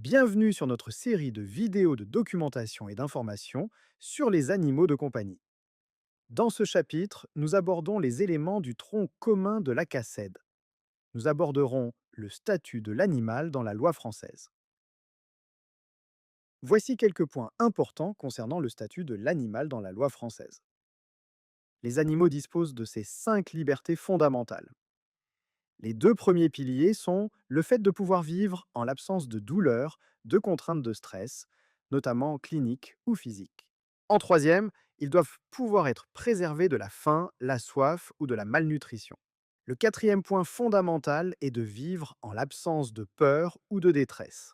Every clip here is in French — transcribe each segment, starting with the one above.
Bienvenue sur notre série de vidéos de documentation et d'information sur les animaux de compagnie. Dans ce chapitre, nous abordons les éléments du tronc commun de l'ACACED. Nous aborderons le statut de l'animal dans la loi française. Voici quelques points importants concernant le statut de l'animal dans la loi française. Les animaux disposent de ces 5 libertés fondamentales. Les deux premiers piliers sont le fait de pouvoir vivre en l'absence de douleur, de contraintes de stress, notamment cliniques ou physiques. En troisième, ils doivent pouvoir être préservés de la faim, la soif ou de la malnutrition. Le quatrième point fondamental est de vivre en l'absence de peur ou de détresse.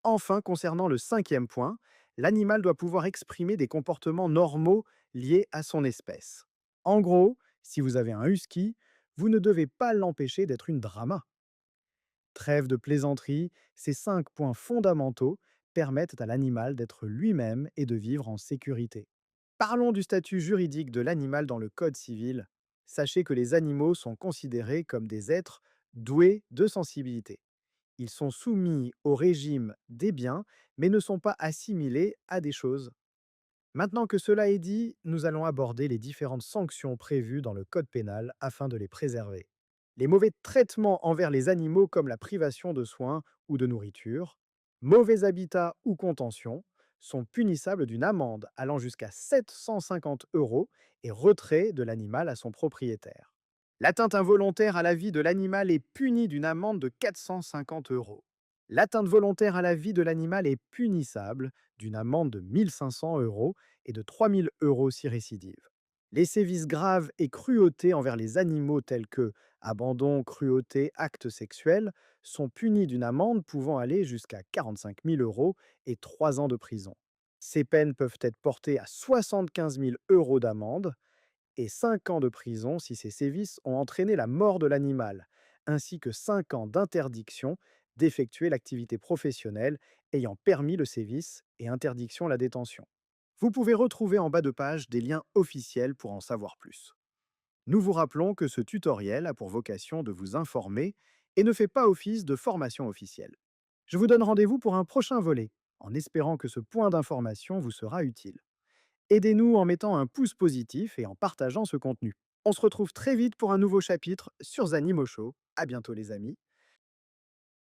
Enfin, concernant le cinquième point, l'animal doit pouvoir exprimer des comportements normaux liés à son espèce. En gros, si vous avez un husky, vous ne devez pas l'empêcher d'être une drama. Trêve de plaisanterie, ces 5 points fondamentaux permettent à l'animal d'être lui-même et de vivre en sécurité. Parlons du statut juridique de l'animal dans le Code civil. Sachez que les animaux sont considérés comme des êtres doués de sensibilité. Ils sont soumis au régime des biens, mais ne sont pas assimilés à des choses. Maintenant que cela est dit, nous allons aborder les différentes sanctions prévues dans le Code pénal afin de les préserver. Les mauvais traitements envers les animaux comme la privation de soins ou de nourriture, mauvais habitat ou contention, sont punissables d'une amende allant jusqu'à 750 € et retrait de l'animal à son propriétaire. L'atteinte involontaire à la vie de l'animal est punie d'une amende de 450 €. L'atteinte volontaire à la vie de l'animal est punissable d'une amende de 1 500 € et de 3 000 € si récidive. Les sévices graves et cruautés envers les animaux tels que abandon, cruauté, actes sexuels sont punis d'une amende pouvant aller jusqu'à 45 000 € et 3 ans de prison. Ces peines peuvent être portées à 75 000 € d'amende et 5 ans de prison si ces sévices ont entraîné la mort de l'animal, ainsi que 5 ans d'interdiction d'effectuer l'activité professionnelle ayant permis le sévice et interdiction à la détention. Vous pouvez retrouver en bas de page des liens officiels pour en savoir plus. Nous vous rappelons que ce tutoriel a pour vocation de vous informer et ne fait pas office de formation officielle. Je vous donne rendez-vous pour un prochain volet, en espérant que ce point d'information vous sera utile. Aidez-nous en mettant un pouce positif et en partageant ce contenu. On se retrouve très vite pour un nouveau chapitre sur Zanimo Show. À bientôt les amis.